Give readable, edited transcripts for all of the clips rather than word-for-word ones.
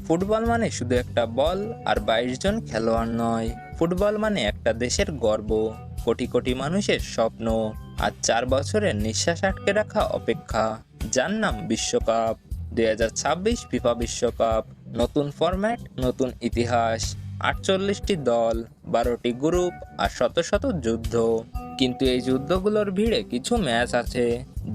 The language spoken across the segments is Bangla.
ফুটবল মানে শুধু একটা বল আর ২২ জন খেলোয়াড় নয়। ফুটবল মানে একটা দেশের গর্ব, কোটি কোটি মানুষের স্বপ্ন, আর ৪ বছরের নিঃশ্বাস আটকে রাখা অপেক্ষা, যার নাম বিশ্বকাপ। ২০২৬ ফিফা বিশ্বকাপ, নতুন ফরম্যাট, নতুন ইতিহাস, ৪৮টি দল, ১২টি গ্রুপ আর শত শত যুদ্ধ। কিন্তু এই যুদ্ধগুলোর ভিড়ে কিছু ম্যাচ আছে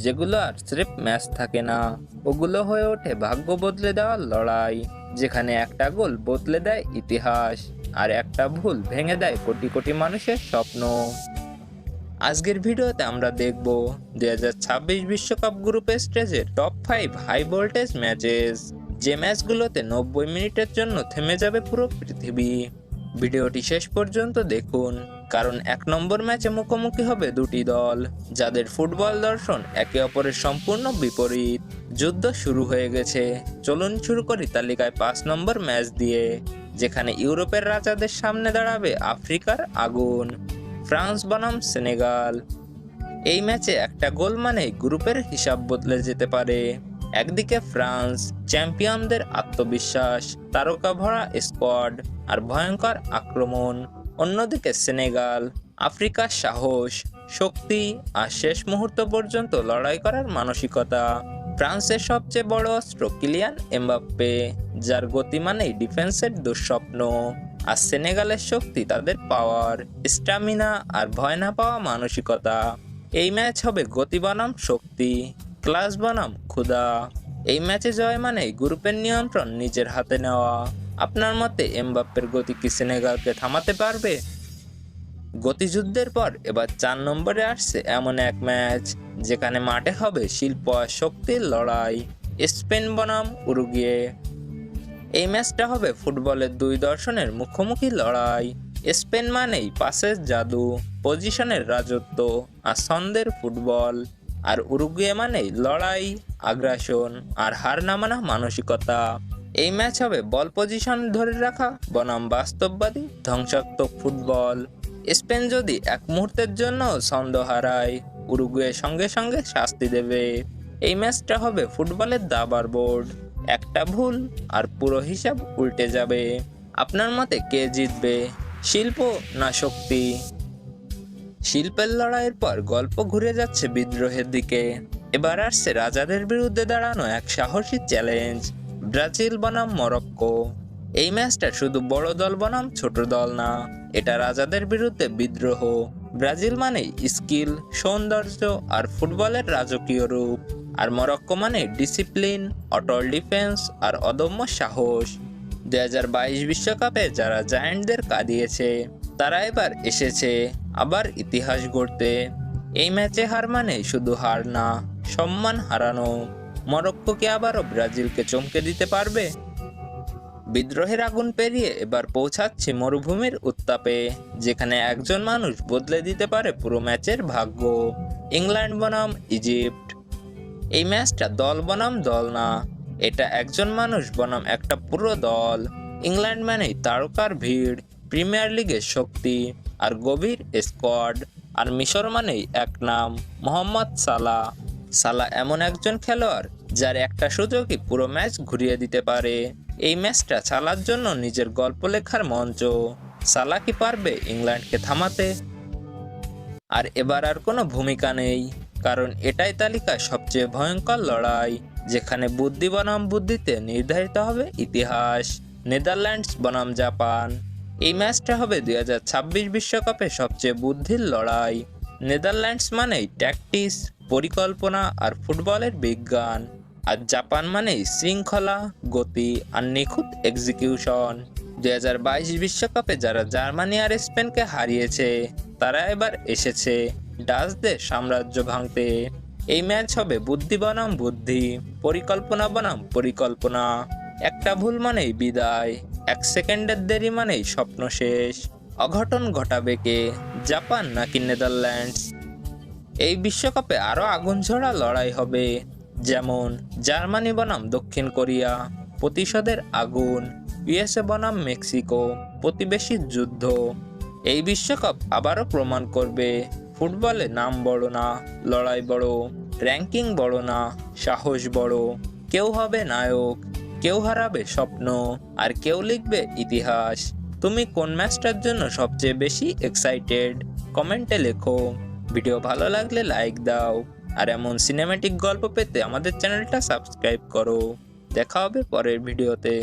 যেগুলো আর স্রেফ ম্যাচ থাকে না, ওগুলো হয়ে ওঠে ভাগ্য বদলে দেওয়ার লড়াই, যেখানে একটা গোল বদলে দেয় ইতিহাস আর একটা ভুল ভেঙে দেয় কোটি কোটি মানুষের স্বপ্ন। আজকের ভিডিওতে আমরা দেখব ২০২৬ বিশ্বকাপ গ্রুপের স্টেজের টপ ৫ হাই ভোল্টেজ ম্যাচেস, যে ম্যাচগুলোতে ৯০ মিনিটের জন্য থেমে যাবে পুরো পৃথিবী। ভিডিওটি শেষ পর্যন্ত দেখুন, কারণ ১ নম্বর ম্যাচে মুখোমুখি হবে দুটি দল যাদের ফুটবল দর্শন একে অপরের সম্পূর্ণ বিপরীত। যুদ্ধ শুরু হয়ে গেছে। চলুন শুরু করি তালিকায় ৫ নম্বর ম্যাচ দিয়ে, যেখানে ইউরোপের রাজাদের সামনে দাঁড়াবে আফ্রিকার আগুন, ফ্রান্স বনাম সেনেগাল। এই ম্যাচে একটা গোল মানেই গ্রুপের হিসাব বদলে যেতে পারে। একদিকে ফ্রান্স, চ্যাম্পিয়নদের আত্মবিশ্বাস, তারকা ভরা স্কোয়াড আর ভয়ঙ্কর আক্রমণ। অন্যদিকে সেনেগাল, আফ্রিকার সাহস, শক্তি আর শেষ মুহূর্ত পর্যন্ত লড়াই করার মানসিকতা। ফ্রান্সের সবচেয়ে বড় অস্ত্র কিলিয়ান এমবাপ্পে, যার গতি মানেই ডিফেন্সের দুঃস্বপ্ন। আর সেনেগালের শক্তি তাদের পাওয়ার, স্ট্যামিনা আর ভয় না পাওয়া মানসিকতা। এই ম্যাচ হবে গতি বনাম শক্তি, ক্লাস বনাম ক্ষুধা। এই ম্যাচে জয় মানে গ্রুপের নিয়ন্ত্রণ নিজের হাতে নেওয়া। আপনার মতে এমবাপ্পের গতি কি সেনেগালকে থামাতে পারবে? গতিযুদ্ধের পর এবার ৪ নম্বরে আসছে এমন এক ম্যাচ যেখানে মাঠে হবে শিল্প আর শক্তির লড়াই, স্পেন বনাম উরুগুয়ে। এই ম্যাচটা হবে ফুটবলের দুই দর্শনের মুখোমুখি লড়াই। স্পেন মানেই পাসের জাদু, পজিশনের রাজত্ব আর ছন্দের ফুটবল, আর উরুগুয়ে মানেই লড়াই, আগ্রাসন আর হার না মানা মানসিকতা। এই ম্যাচ হবে বল পজিশন ধরে রাখা বনাম বাস্তববাদী ধ্বংসাত্মক ফুটবল। স্পেন যদি এক মুহূর্তের জন্য ছন্দ হারায়, উরুগুয়ে সঙ্গে সঙ্গে শাস্তি দেবে। এই ম্যাচটা হবে ফুটবলের দাবার বোর্ড, একটা ভুল আর পুরো হিসাব উল্টে যাবে। আপনার মতে কে জিতবে, শিল্প না শক্তি? শিল্পের লড়াইয়ের পর গল্প ঘুরে যাচ্ছে বিদ্রোহের দিকে। এবার আসছে রাজাদের বিরুদ্ধে দাঁড়ানো এক সাহসী চ্যালেঞ্জ, ব্রাজিল বনাম মরক্কো। এই ম্যাচটা শুধু বড় দল বনাম ছোট দল না, এটা রাজাদের বিরুদ্ধে বিদ্রোহ। ব্রাজিল মানে স্কিল, সৌন্দর্য আর ফুটবলের রাজকীয় রূপ, আর মরক্কো মানে ডিসিপ্লিন, অটল ডিফেন্স আর অদম্য সাহস। ২০২২ বিশ্বকাপে যারা জায়ান্টদের কাঁদিয়েছে, তারা এবার এসেছে আবার ইতিহাস গড়তে। এই ম্যাচে হার মানে শুধু হার না, সম্মান হারানো। মরক্কো কি আবারও ব্রাজিলকে চমকে দিতে পারবে? বিদ্রোহের আগুন পেরিয়ে এবার পৌঁছাচ্ছে মরুভূমির উত্তাপে, যেখানে একজন মানুষ বদলে দিতে পারে পুরো ম্যাচের ভাগ্য। ইংল্যান্ড বনাম ইজিপ্ট। এই ম্যাচটা দল বনাম দল না, এটা একজন মানুষ বনাম একটা পুরো দল। ইংল্যান্ড মানেই তারকার ভিড়, প্রিমিয়ার লিগের শক্তি আর গভীর স্কোয়াড। আর মিশর মানেই এক নাম, মোহাম্মদ সালাহ। সালাহ এমন একজন খেলোয়াড় যার একটা সুযোগই পুরো ম্যাচ ঘুরিয়ে দিতে পারে। এই ম্যাচটা সালাহর জন্য নিজের গল্প লেখার মঞ্চ। সালাহ কি পারবে ইংল্যান্ডকে থামাতে? আর এবার আর কোনো ভূমিকা নেই, কারণ এটাই তালিকার সবচেয়ে ভয়ঙ্কর লড়াই, যেখানে বুদ্ধি বনাম বুদ্ধিতে নির্ধারিত হবে ইতিহাস। নেদারল্যান্ডস বনাম জাপান। এই ম্যাচটা হবে ২০২৬ বিশ্বকাপে সবচেয়ে বুদ্ধির লড়াই। নেদারল্যান্ডস মানেই ট্যাকটিক্স, পরিকল্পনা আর ফুটবলের বিজ্ঞান, আর জাপান মানেই শৃঙ্খলা, গতি আর নিখুঁত এক্সিকিউশন। ২০২২ বিশ্বকাপে যারা জার্মানি আর স্পেনকে হারিয়েছে, তারা এবার এসেছে ডাচদের সাম্রাজ্য ভাঙতে। এই ম্যাচ হবে বুদ্ধি বনাম বুদ্ধি, পরিকল্পনা বনাম পরিকল্পনা। একটা ভুল মানেই বিদায়, ১ সেকেন্ডের দেরি মানেই স্বপ্ন শেষ। অঘটন ঘটাবে কে, জাপান নাকি নেদারল্যান্ডস? এই বিশ্বকাপে আরও আগুনঝরা লড়াই হবে, যেমন জার্মানি বনাম দক্ষিণ কোরিয়া, প্রতিশোধের আগুন। ইউএসএ বনাম মেক্সিকো, প্রতিবেশীর যুদ্ধ। এই বিশ্বকাপ আবারও প্রমাণ করবে ফুটবলে নাম বড় না, লড়াই বড়, র্যাঙ্কিং বড় না, সাহস বড়। কেউ হবে নায়ক, কেউ হারাবে স্বপ্ন, আর কেউ লিখবে ইতিহাস। তুমি কোন ম্যাচটার জন্য সবচেয়ে বেশি এক্সাইটেড? কমেন্টে লেখো। ভিডিও ভালো লাগলে লাইক দাও, আর এমন সিনেম্যাটিক গল্প পেতে আমাদের চ্যানেলটা সাবস্ক্রাইব করো। দেখা হবে পরের ভিডিওতে।